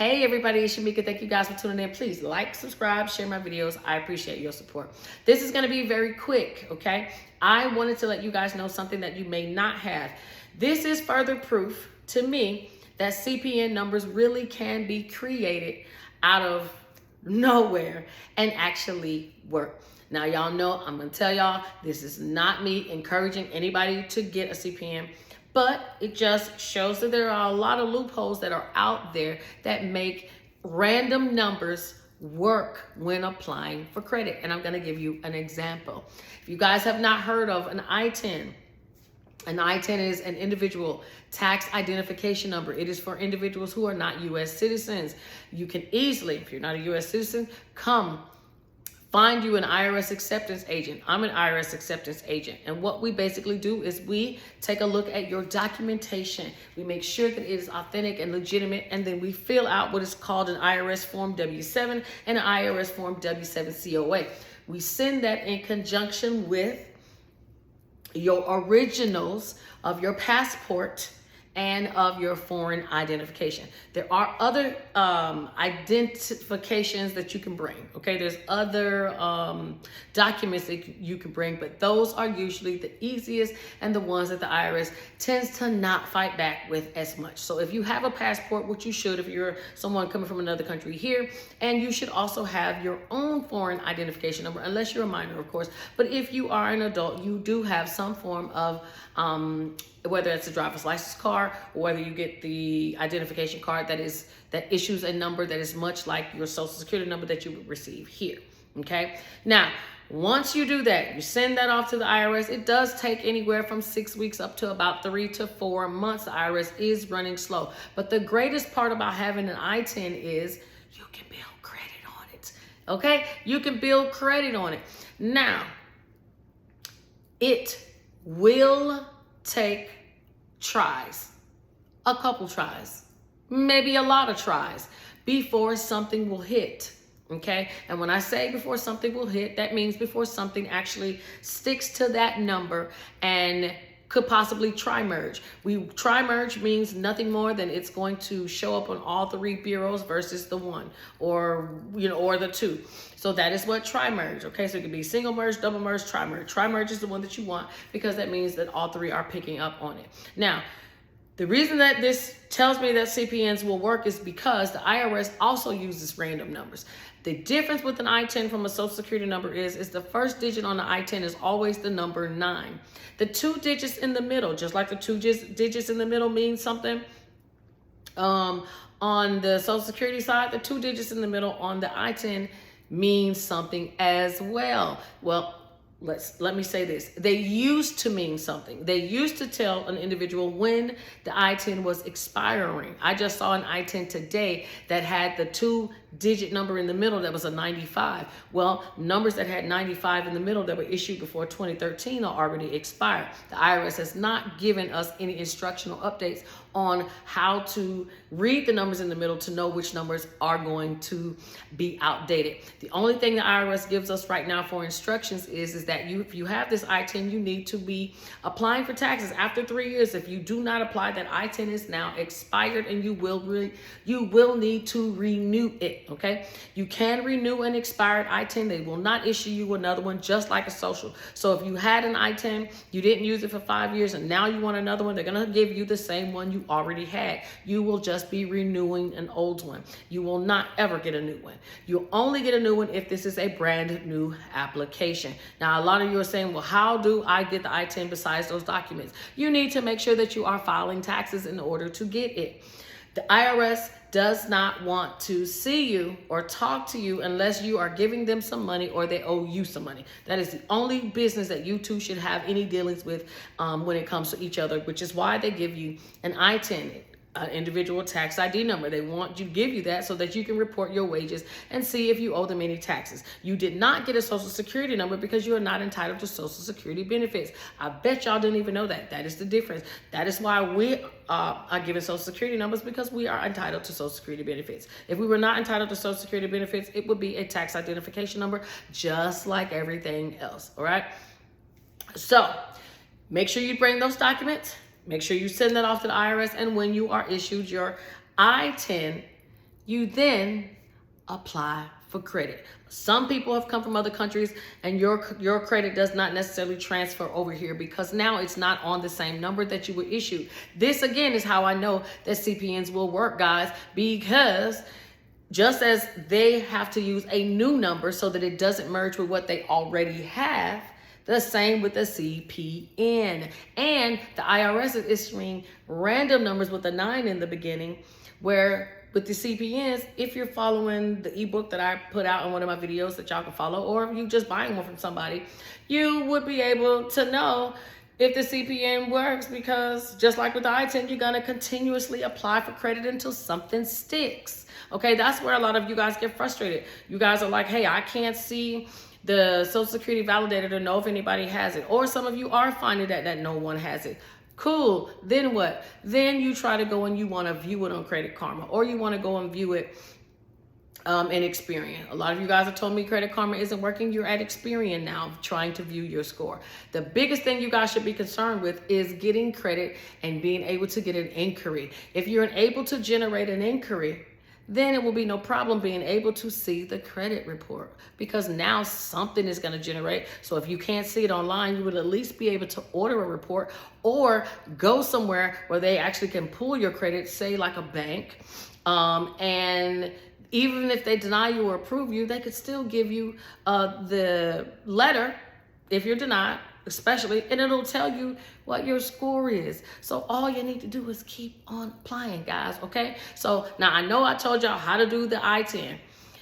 Hey everybody, it's Shamika. Thank you guys for tuning in. Please like, subscribe, share my videos. I appreciate your support. This is going to be very quick, okay? I wanted to let you guys know something that you may not have. This is further proof to me that CPN numbers really can be created out of nowhere and actually work. Now, y'all know I'm going to tell y'all, this is not me encouraging anybody to get a CPN. But it just shows that there are a lot of loopholes that are out there that make random numbers work when applying for credit. And I'm going to give you an example. If you guys have not heard of an I-10 is an individual tax identification number. It is for individuals who are not U.S. citizens. You can easily, if you're not a U.S. citizen, find you an IRS acceptance agent. I'm an IRS acceptance agent. And what we basically do is we take a look at your documentation. We make sure that it is authentic and legitimate. And then we fill out what is called an IRS Form W-7 and an IRS Form W-7 COA. We send that in conjunction with your originals of your passport and of your foreign identification. There are other identifications that you can bring, okay? There's other documents that you can bring, but those are usually the easiest and the ones that the IRS tends to not fight back with as much. So if you have a passport, which you should if you're someone coming from another country here, and you should also have your own foreign identification number, unless you're a minor, of course. But if you are an adult, you do have some form of whether it's a driver's license card or whether you get the identification card that issues a number that is much like your social security number that you would receive here. Okay. Now, once you do that, you send that off to the IRS. It does take anywhere from 6 weeks up to about 3 to 4 months. The IRS is running slow. But the greatest part about having an I-10 is you can build credit on it. Okay. You can build credit on it. Now, it will take tries, a couple tries, maybe a lot of tries before something will hit. Okay. And when I say before something will hit, that means before something actually sticks to that number and could possibly tri-merge. Tri-merge means nothing more than it's going to show up on all 3 bureaus versus the one or the 2. So that is what tri-merge. Okay, so it could be single merge, double merge, tri-merge. Tri-merge is the one that you want because that means that all 3 are picking up on it. Now, the reason that this tells me that CPNs will work is because the IRS also uses random numbers. The difference with an I-10 from a social security number is the first digit on the I-10 is always the number 9. The 2 digits in the middle, just like the 2 digits in the middle mean something, on the social security side, the 2 digits in the middle on the I-10 means something as well. Well, let me say this. They used to mean something. They used to tell an individual when the I-10 was expiring. I just saw an I-10 today that had the 2-digit number in the middle that was a 95. Well, numbers that had 95 in the middle that were issued before 2013 are already expired. The IRS has not given us any instructional updates on how to read the numbers in the middle to know which numbers are going to be outdated. The only thing the IRS gives us right now for instructions is that if you have this I-10, you need to be applying for taxes after 3 years. If you do not apply, that I-10 is now expired and you will need to renew it. Okay, you can renew an expired I-10. They will not issue you another one, just like a social. So if you had an I-10, you didn't use it for 5 years, and now you want another one, they're going to give you the same one you already had. You will just be renewing an old one. You will not ever get a new one. You'll only get a new one if this is a brand new application. Now, a lot of you are saying, well, how do I get the I-10 besides those documents? You need to make sure that you are filing taxes in order to get it. The IRS does not want to see you or talk to you unless you are giving them some money or they owe you some money. That is the only business that you two should have any dealings with when it comes to each other, which is why they give you an I-10. Individual tax ID number. They want you to give you that so that you can report your wages and see if you owe them any taxes. You did not get a social security number because you are not entitled to social security benefits. I bet y'all didn't even know that. That is the difference. That is why we are given social security numbers, because we are entitled to social security benefits. If we were not entitled to social security benefits, it would be a tax identification number, just like everything else. All right. So make sure you bring those documents. Make sure you send that off to the IRS, and when you are issued your I-10, you then apply for credit. Some people have come from other countries and your credit does not necessarily transfer over here because now it's not on the same number that you were issued. This again is how I know that CPNs will work, guys, because just as they have to use a new number so that it doesn't merge with what they already have, the same with the CPN. And the IRS is issuing random numbers with a 9 in the beginning, where with the CPNs, if you're following the ebook that I put out in one of my videos that y'all can follow, or if you just buying one from somebody, you would be able to know if the CPN works, because just like with the I-10, you're gonna continuously apply for credit until something sticks. Okay, that's where a lot of you guys get frustrated. You guys are like, hey, I can't see the Social Security validator to know if anybody has it. Or some of you are finding that no one has it. Cool, then what? Then you try to go and you wanna view it on Credit Karma, or you wanna go and view it in Experian. A lot of you guys have told me Credit Karma isn't working. You're at Experian now trying to view your score. The biggest thing you guys should be concerned with is getting credit and being able to get an inquiry. If you're able to generate an inquiry, then it will be no problem being able to see the credit report, because now something is going to generate. So if you can't see it online, you would at least be able to order a report or go somewhere where they actually can pull your credit, say like a bank, and even if they deny you or approve you, they could still give you the letter if you're denied, especially, and it'll tell you what your score is. So all you need to do is keep on applying, guys, okay? So now I know I told y'all how to do the I-10.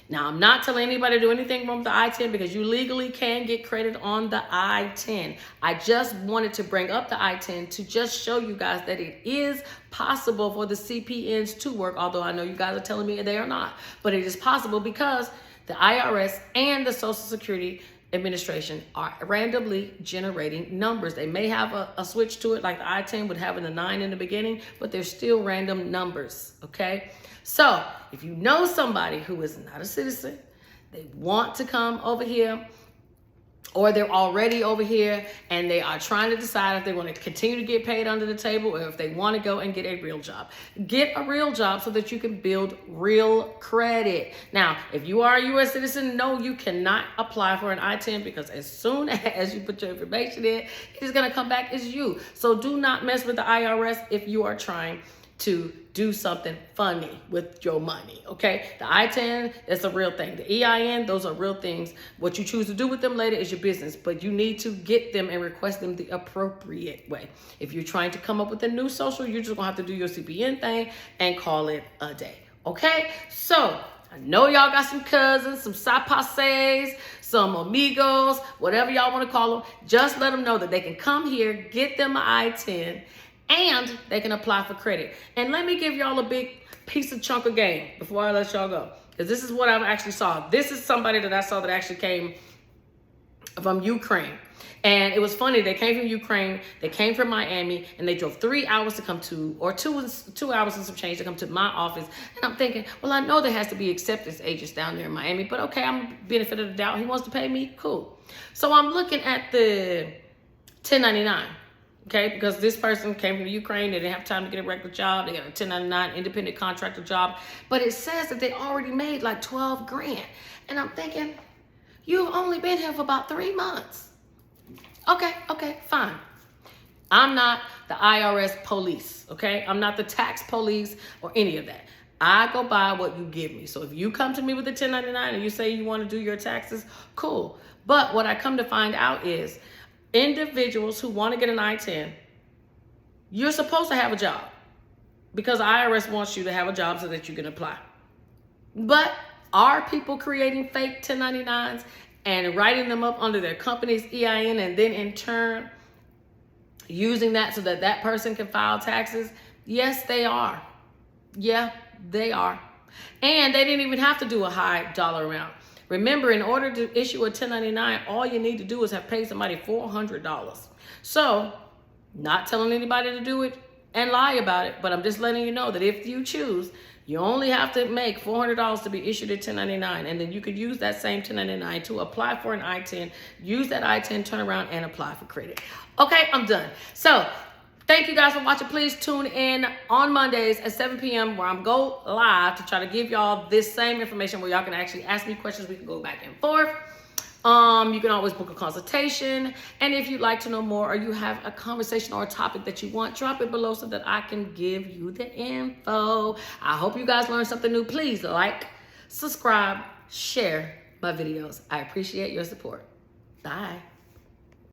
Now I'm not telling anybody to do anything wrong with the I-10, because you legally can get credit on the I-10. I just wanted to bring up the I-10 to just show you guys that it is possible for the CPNs to work, although I know you guys are telling me they are not. But it is possible because the IRS and the Social Security Administration are randomly generating numbers. They may have a switch to it, like the I-10 would having a 9 in the beginning, but they're still random numbers, okay? So if you know somebody who is not a citizen, they want to come over here, or they're already over here and they are trying to decide if they want to continue to get paid under the table or if they want to go and get a real job. Get a real job so that you can build real credit. Now, if you are a U.S. citizen, no, you cannot apply for an I-10, because as soon as you put your information in, it is going to come back as you. So do not mess with the IRS if you are trying to do something funny with your money, okay? The I-10, that's a real thing. The EIN, those are real things. What you choose to do with them later is your business, but you need to get them and request them the appropriate way. If you're trying to come up with a new social, you're just gonna have to do your CPN thing and call it a day, okay? So, I know y'all got some cousins, some sapases, some amigos, whatever y'all wanna call them. Just let them know that they can come here, get them an I-10, and they can apply for credit. And let me give y'all a big piece of chunk of game before I let y'all go, because this is what I actually saw. This is somebody that I saw that actually came from Ukraine. And it was funny, they came from Ukraine, they came from Miami, and they drove 3 hours to come to, or two hours and some change to come to my office. And I'm thinking, well, I know there has to be acceptance agents down there in Miami, but okay, I'm benefit of the doubt. He wants to pay me, cool. So I'm looking at the 1099. Okay, because this person came from Ukraine, they didn't have time to get a regular job, they got a 1099 independent contractor job, but it says that they already made like 12 grand. And I'm thinking, you've only been here for about 3 months. Okay, fine. I'm not the IRS police, okay? I'm not the tax police or any of that. I go by what you give me. So if you come to me with a 1099 and you say you want to do your taxes, cool. But what I come to find out is, individuals who want to get an I-10, you're supposed to have a job, because the IRS wants you to have a job so that you can apply. But are people creating fake 1099s and writing them up under their company's EIN and then in turn using that so that that person can file taxes? Yes, they are. Yeah, they are. And they didn't even have to do a high dollar amount. Remember, in order to issue a 1099, all you need to do is have paid somebody $400. So, not telling anybody to do it and lie about it, but I'm just letting you know that if you choose, you only have to make $400 to be issued a 1099, and then you could use that same 1099 to apply for an I-10, use that I-10, turn around and apply for credit. Okay, I'm done. So, Thank you guys for watching. Please tune in on Mondays at 7 p.m. where I'm go live to try to give y'all this same information where y'all can actually ask me questions. We can go back and forth. You can always book a consultation. And if you'd like to know more or you have a conversation or a topic that you want, drop it below so that I can give you the info. I hope you guys learned something new. Please like, subscribe, share my videos. I appreciate your support. Bye.